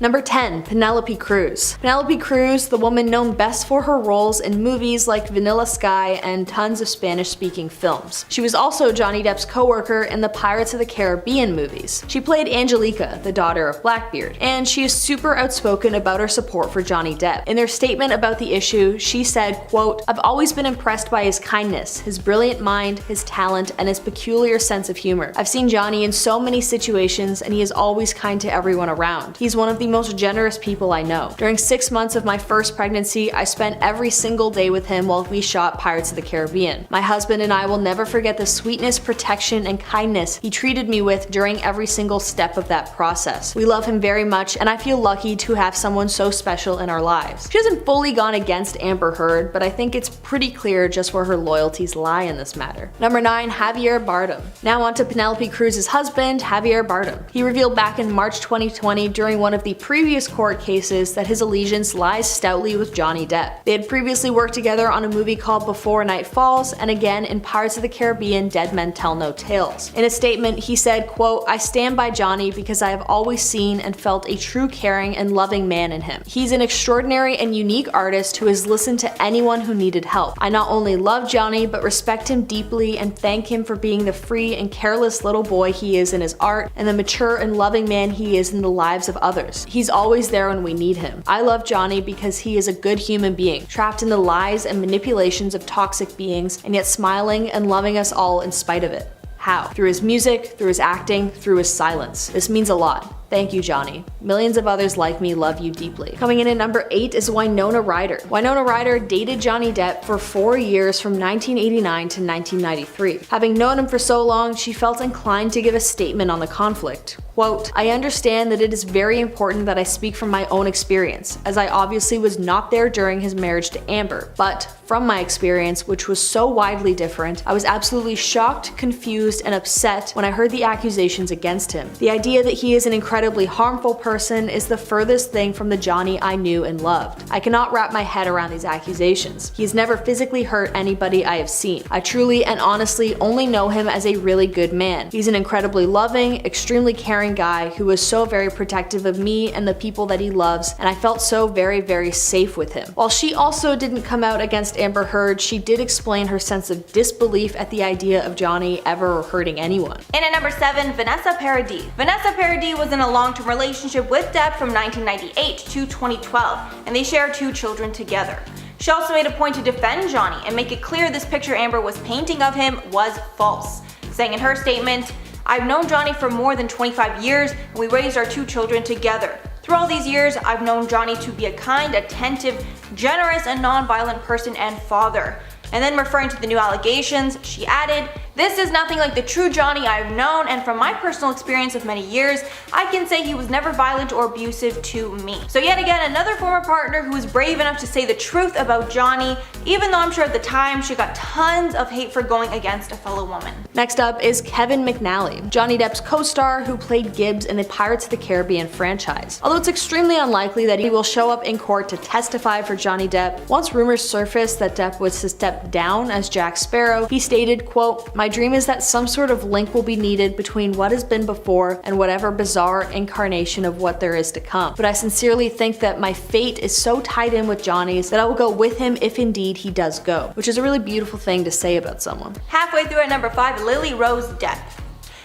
Number 10. Penelope Cruiz. Penelope Cruiz, the woman known best for her roles in movies like Vanilla Sky and tons of Spanish-speaking films. She was also Johnny Depp's co-worker in the Pirates of the Caribbean movies. She played Angelica, the daughter of Blackbeard, and she is super outspoken about her support for Johnny Depp. In their statement about the issue, she said, quote, "I've always been impressed by his kindness, his brilliant mind, his talent, and his peculiar sense of humor. I've seen Johnny in so many situations and he is always kind to everyone around. He's one of the most generous people I know. During 6 months of my first pregnancy, I spent every single day with him while we shot Pirates of the Caribbean. My husband and I will never forget the sweetness, protection, and kindness he treated me with during every single step of that process. We love him very much and I feel lucky to have someone so special in our lives." She hasn't fully gone against Amber Heard, but I think it's pretty clear just where her loyalties lie in this matter. Number 9. Javiar Bardem. Now on to Penelope Cruz's husband, Javiar Bardem. He revealed back in March 2020 during one of the previous court cases that his allegiance lies stoutly with Johnny Depp. They had previously worked together on a movie called Before Night Falls and again in Pirates of the Caribbean Dead Men Tell No Tales. In a statement, he said, quote, "I stand by Johnny because I have always seen and felt a true caring and loving man in him. He's an extraordinary and unique artist who has listened to anyone who needed help. I not only love Johnny but respect him deeply and thank him for being the free and careless little boy he is in his art and the mature and loving man he is in the lives of others. He's always there when we need him. I love Johnny because he is a good human being, trapped in the lies and manipulations of toxic beings, and yet smiling and loving us all in spite of it. How? Through his music, through his acting, through his silence. This means a lot. Thank you, Johnny. Millions of others like me love you deeply." Coming in at number 8 is Winona Ryder. Winona Ryder dated Johnny Depp for 4 years from 1989 to 1993. Having known him for so long, she felt inclined to give a statement on the conflict. Quote, "I understand that it is very important that I speak from my own experience, as I obviously was not there during his marriage to Amber. But from my experience, which was so widely different, I was absolutely shocked, confused, and upset when I heard the accusations against him. The idea that he is an incredibly harmful person is the furthest thing from the Johnny I knew and loved. I cannot wrap my head around these accusations. He has never physically hurt anybody I have seen. I truly and honestly only know him as a really good man. He's an incredibly loving, extremely caring guy who was so very protective of me and the people that he loves, and I felt so very, very safe with him." While she also didn't come out against Amber Heard, she did explain her sense of disbelief at the idea of Johnny ever hurting anyone. And at number 7, Vanessa Paradis. Vanessa Paradis was in a long-term relationship with Depp from 1998 to 2012, and they share 2 children together. She also made a point to defend Johnny and make it clear this picture Amber was painting of him was false, saying in her statement, "I've known Johnny for more than 25 years and we raised our 2 children together. Through all these years, I've known Johnny to be a kind, attentive, generous, and non-violent person and father." And then referring to the new allegations, she added, "This is nothing like the true Johnny I've known, and from my personal experience of many years, I can say he was never violent or abusive to me." So yet again, another former partner who was brave enough to say the truth about Johnny, even though I'm sure at the time she got tons of hate for going against a fellow woman. Next up is Kevin McNally, Johnny Depp's co-star who played Gibbs in the Pirates of the Caribbean franchise. Although it's extremely unlikely that he will show up in court to testify for Johnny Depp, once rumors surfaced that Depp was to step down as Jack Sparrow, he stated, quote, "My dream is that some sort of link will be needed between what has been before and whatever bizarre incarnation of what there is to come. But I sincerely think that my fate is so tied in with Johnny's that I will go with him if indeed he does go," which is a really beautiful thing to say about someone. Halfway through at number 5, Lily Rose Depp.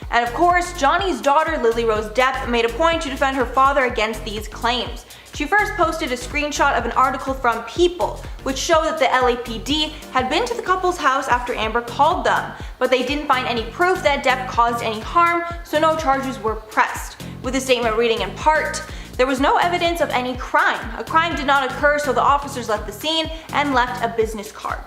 And of course, Johnny's daughter Lily Rose Depp made a point to defend her father against these claims. She first posted a screenshot of an article from People, which showed that the LAPD had been to the couple's house after Amber called them, but they didn't find any proof that Depp caused any harm, so no charges were pressed. With the statement reading in part, "There was no evidence of any crime. A crime did not occur, so the officers left the scene and left a business card."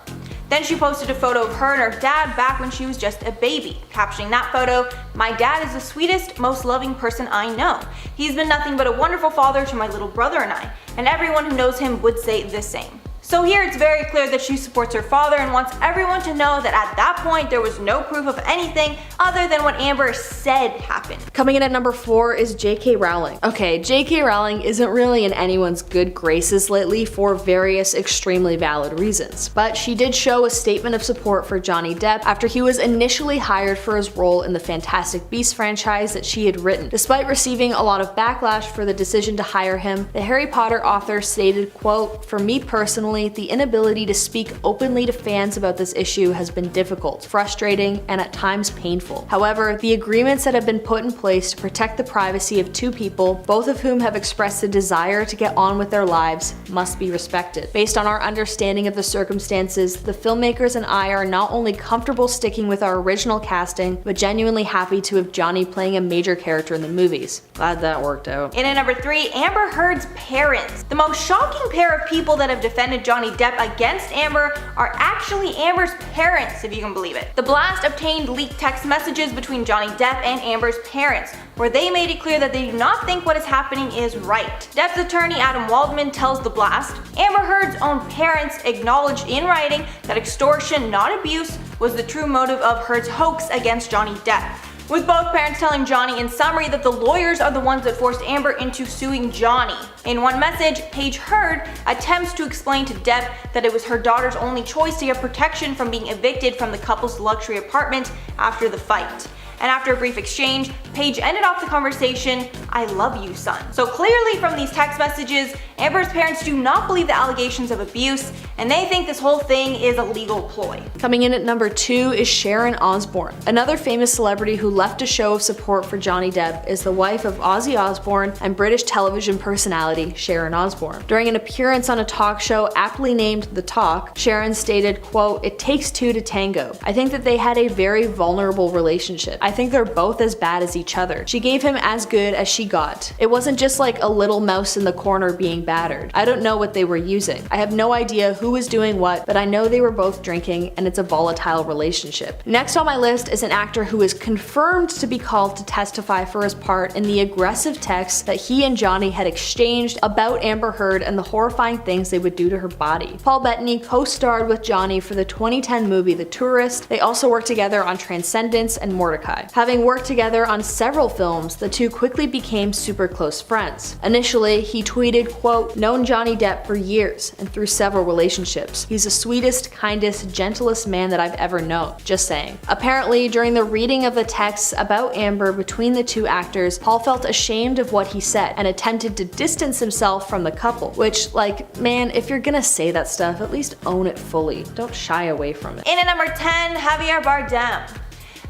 Then she posted a photo of her and her dad back when she was just a baby, captioning that photo, "My dad is the sweetest, most loving person I know. He's been nothing but a wonderful father to my little brother and I, and everyone who knows him would say the same." So here it's very clear that she supports her father and wants everyone to know that at that point there was no proof of anything other than what Amber said happened. Coming in at number 4 is J.K. Rowling. Okay, J.K. Rowling isn't really in anyone's good graces lately for various extremely valid reasons, but she did show a statement of support for Johnny Depp after he was initially hired for his role in the Fantastic Beasts franchise that she had written. Despite receiving a lot of backlash for the decision to hire him, the Harry Potter author stated, quote, "For me personally, the inability to speak openly to fans about this issue has been difficult, frustrating, and at times painful. However, the agreements that have been put in place to protect the privacy of two people, both of whom have expressed a desire to get on with their lives, must be respected. Based on our understanding of the circumstances, the filmmakers and I are not only comfortable sticking with our original casting, but genuinely happy to have Johnny playing a major character in the movies." Glad that worked out. In at number 3, Amber Heard's parents. The most shocking pair of people that have defended Johnny Depp against Amber are actually Amber's parents, if you can believe it. The Blast obtained leaked text messages between Johnny Depp and Amber's parents, where they made it clear that they do not think what is happening is right. Depp's attorney Adam Waldman tells The Blast, Amber Heard's own parents acknowledged in writing that extortion, not abuse, was the true motive of Heard's hoax against Johnny Depp, with both parents telling Johnny in summary that the lawyers are the ones that forced Amber into suing Johnny. In one message, Paige Heard attempts to explain to Depp that it was her daughter's only choice to get protection from being evicted from the couple's luxury apartment after the fight. And after a brief exchange, Paige ended off the conversation, "I love you, son." So clearly from these text messages, Amber's parents do not believe the allegations of abuse, and they think this whole thing is a legal ploy. Coming in at number 2 is Sharon Osbourne. Another famous celebrity who left a show of support for Johnny Depp is the wife of Ozzy Osbourne and British television personality Sharon Osbourne. During an appearance on a talk show aptly named The Talk, Sharon stated, quote, "It takes two to tango. I think that they had a very vulnerable relationship. I think they're both as bad as each other. She gave him as good as she got. It wasn't just like a little mouse in the corner being battered. I don't know what they were using. I have no idea who was doing what, but I know they were both drinking and it's a volatile relationship." Next on my list is an actor who is confirmed to be called to testify for his part in the aggressive texts that he and Johnny had exchanged about Amber Heard and the horrifying things they would do to her body. Paul Bettany co-starred with Johnny for the 2010 movie The Tourist. They also worked together on Transcendence and Mordecai. Having worked together on several films, the two quickly became super close friends. Initially, he tweeted, quote, "Known Johnny Depp for years and through several relationships. He's the sweetest, kindest, gentlest man that I've ever known. Just saying." Apparently, during the reading of the texts about Amber between the two actors, Paul felt ashamed of what he said and attempted to distance himself from the couple, which, like, man, if you're gonna say that stuff, at least own it fully. Don't shy away from it. In at number 10, Javiar Bardem.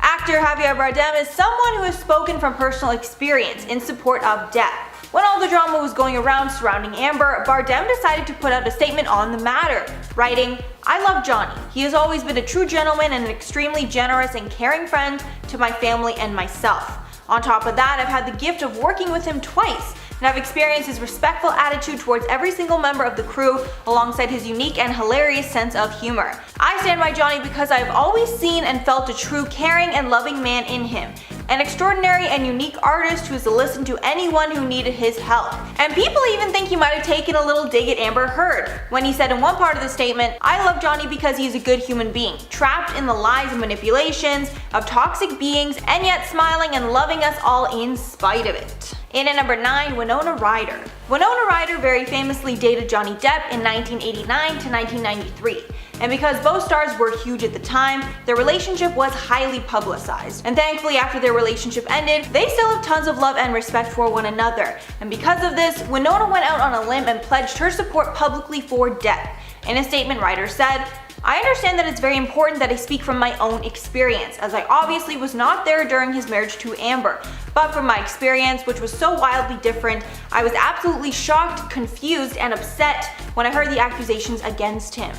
Actor Javiar Bardem is someone who has spoken from personal experience in support of Depp. When all the drama was going around surrounding Amber, Bardem decided to put out a statement on the matter, writing, "I love Johnny. He has always been a true gentleman and an extremely generous and caring friend to my family and myself. On top of that, I've had the gift of working with him twice, and I've experienced his respectful attitude towards every single member of the crew alongside his unique and hilarious sense of humor. I stand by Johnny because I have always seen and felt a true caring and loving man in him. An extraordinary and unique artist who has listened to anyone who needed his help." And people even think he might have taken a little dig at Amber Heard when he said in one part of the statement, "I love Johnny because he's a good human being, trapped in the lies and manipulations of toxic beings and yet smiling and loving us all in spite of it." In at number 9, Winona Ryder. Winona Ryder very famously dated Johnny Depp in 1989 to 1993. And because both stars were huge at the time, their relationship was highly publicized. And thankfully, after their relationship ended, they still have tons of love and respect for one another. And because of this, Winona went out on a limb and pledged her support publicly for Depp. In a statement, Ryder said, "I understand that it's very important that I speak from my own experience, as I obviously was not there during his marriage to Amber. But from my experience, which was so wildly different, I was absolutely shocked, confused, and upset when I heard the accusations against him.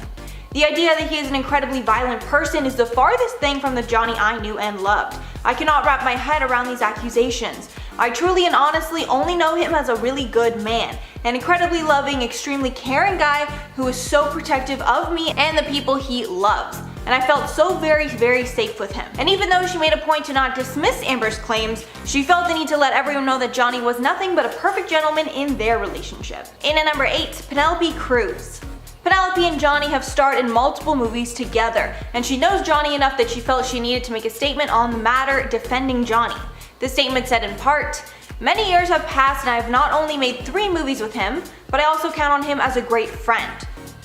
The idea that he is an incredibly violent person is the farthest thing from the Johnny I knew and loved. I cannot wrap my head around these accusations. I truly and honestly only know him as a really good man, an incredibly loving, extremely caring guy who is so protective of me and the people he loves. And I felt so very, very safe with him." And even though she made a point to not dismiss Amber's claims, she felt the need to let everyone know that Johnny was nothing but a perfect gentleman in their relationship. In at number 8, Penelope Cruiz. Penelope and Johnny have starred in multiple movies together, and she knows Johnny enough that she felt she needed to make a statement on the matter, defending Johnny. The statement said in part, "Many years have passed and I have not only made 3 movies with him, but I also count on him as a great friend.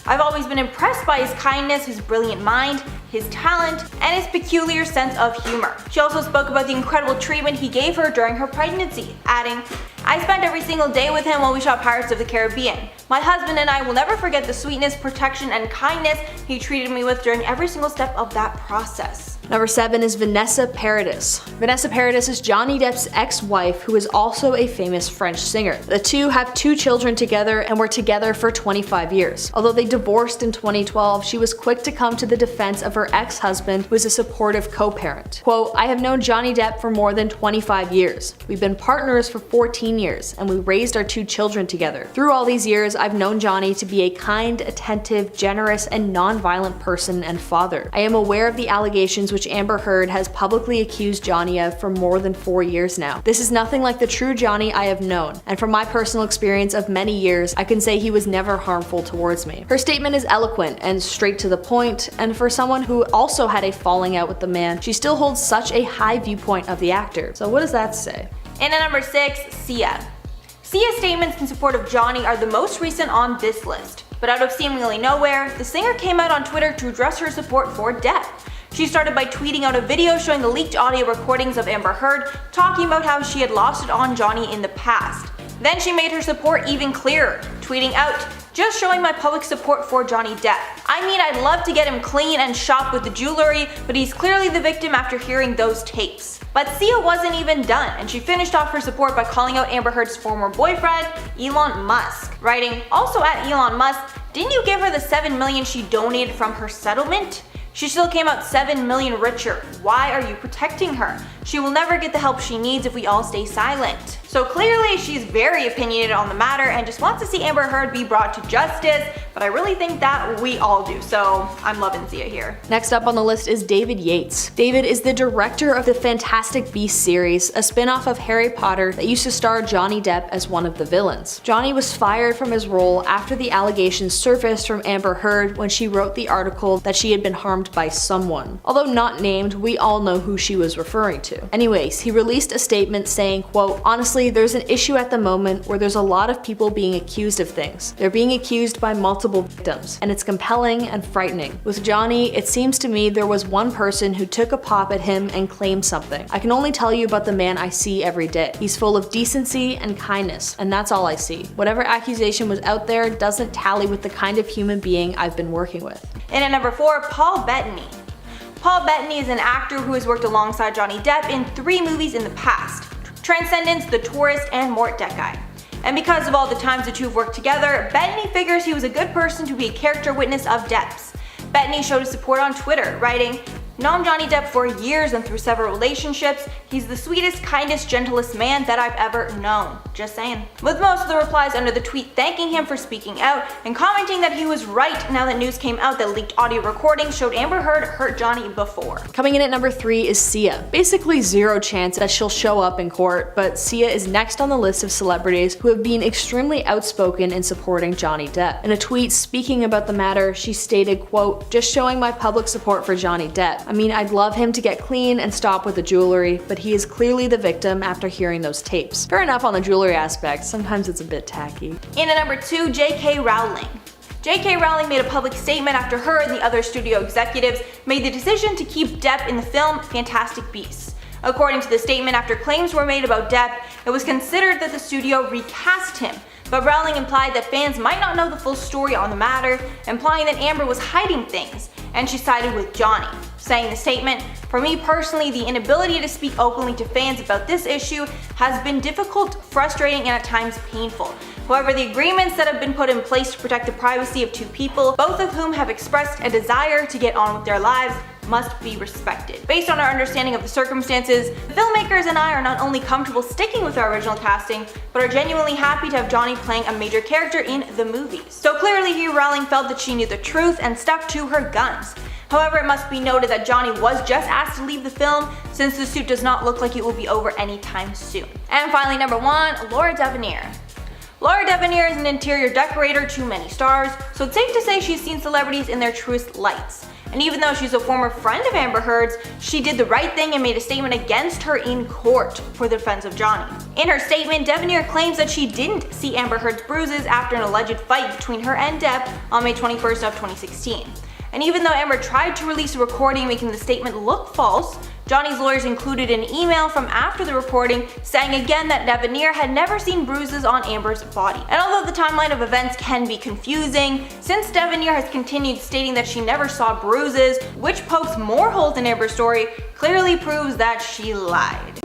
I've always been impressed by his kindness, his brilliant mind, his talent, and his peculiar sense of humor." She also spoke about the incredible treatment he gave her during her pregnancy, adding, "I spent every single day with him while we shot Pirates of the Caribbean. My husband and I will never forget the sweetness, protection, and kindness he treated me with during every single step of that process." Number 7 is Vanessa Paradis. Vanessa Paradis is Johnny Depp's ex-wife, who is also a famous French singer. The two have 2 children together and were together for 25 years. Although they divorced in 2012, she was quick to come to the defense of her ex-husband, who is a supportive co-parent. Quote, "I have known Johnny Depp for more than 25 years. We've been partners for 14 years, and we raised our 2 children together. Through all these years, I've known Johnny to be a kind, attentive, generous, and non-violent person and father. I am aware of the allegations which Amber Heard has publicly accused Johnny of for more than 4 years now. This is nothing like the true Johnny I have known, and from my personal experience of many years, I can say he was never harmful towards me." Her statement is eloquent and straight to the point, and for someone who also had a falling out with the man, she still holds such a high viewpoint of the actor. So what does that say? And at number 6, Sia. Sia's statements in support of Johnny are the most recent on this list, but out of seemingly nowhere, the singer came out on Twitter to address her support for Depp. She started by tweeting out a video showing the leaked audio recordings of Amber Heard talking about how she had lost it on Johnny in the past. Then she made her support even clearer, tweeting out, "Just showing my public support for Johnny Depp. I mean, I'd love to get him clean and shop with the jewelry, but he's clearly the victim after hearing those tapes." But Sia wasn't even done, and she finished off her support by calling out Amber Heard's former boyfriend, Elon Musk, writing, "Also at Elon Musk, didn't you give her the $7 million she donated from her settlement? She still came out $7 million richer. Why are you protecting her? She will never get the help she needs if we all stay silent." So clearly she's very opinionated on the matter and just wants to see Amber Heard be brought to justice, but I really think that we all do, so I'm loving Sia here. Next up on the list is David Yates. David is the director of the Fantastic Beasts series, a spin-off of Harry Potter that used to star Johnny Depp as one of the villains. Johnny was fired from his role after the allegations surfaced from Amber Heard when she wrote the article that she had been harmed by someone. Although not named, we all know who she was referring to. Anyways, he released a statement saying, quote, "Honestly, there's an issue at the moment where there's a lot of people being accused of things. They're being accused by multiple victims, and it's compelling and frightening. With Johnny, it seems to me there was one person who took a pop at him and claimed something. I can only tell you about the man I see every day. He's full of decency and kindness, and that's all I see. Whatever accusation was out there doesn't tally with the kind of human being I've been working with." And at number 4, Paul Bettany. Paul Bettany is an actor who has worked alongside Johnny Depp in 3 movies in the past: Transcendence, The Tourist, and Mort Decai. And because of all the times the two have worked together, Bettany figures he was a good person to be a character witness of Depp's. Bettany showed his support on Twitter, writing, "Known Johnny Depp for years and through several relationships. He's the sweetest, kindest, gentlest man that I've ever known. Just saying." With most of the replies under the tweet thanking him for speaking out and commenting that he was right now that news came out that leaked audio recordings showed Amber Heard hurt Johnny before. Coming in at number 3 is Sia. Basically zero chance that she'll show up in court, but Sia is next on the list of celebrities who have been extremely outspoken in supporting Johnny Depp. In a tweet speaking about the matter, she stated, quote, "Just showing my public support for Johnny Depp. I mean, I'd love him to get clean and stop with the jewelry, but he is clearly the victim after hearing those tapes." Fair enough on the jewelry aspect, sometimes it's a bit tacky. And at number 2, J.K. Rowling. J.K. Rowling made a public statement after her and the other studio executives made the decision to keep Depp in the film Fantastic Beasts. According to the statement, after claims were made about Depp, it was considered that the studio recast him, but Rowling implied that fans might not know the full story on the matter, implying that Amber was hiding things, and she sided with Johnny, saying in the statement, "For me personally, the inability to speak openly to fans about this issue has been difficult, frustrating, and at times painful. However, the agreements that have been put in place to protect the privacy of 2 people, both of whom have expressed a desire to get on with their lives, must be respected. Based on our understanding of the circumstances, the filmmakers and I are not only comfortable sticking with our original casting, but are genuinely happy to have Johnny playing a major character in the movies." So clearly here Rowling felt that she knew the truth and stuck to her guns. However, it must be noted that Johnny was just asked to leave the film, since the suit does not look like it will be over anytime soon. And finally, number 1, Laura Divenere. Laura Devenere is an interior decorator to many stars, so it's safe to say she's seen celebrities in their truest lights. And even though she's a former friend of Amber Heard's, she did the right thing and made a statement against her in court for the defense of Johnny. In her statement, Devenere claims that she didn't see Amber Heard's bruises after an alleged fight between her and Depp on May 21st of 2016. And even though Amber tried to release a recording making the statement look false, Johnny's lawyers included an email from after the recording saying again that Devenere had never seen bruises on Amber's body. And although the timeline of events can be confusing, since Devenere has continued stating that she never saw bruises, which pokes more holes in Amber's story, clearly proves that she lied.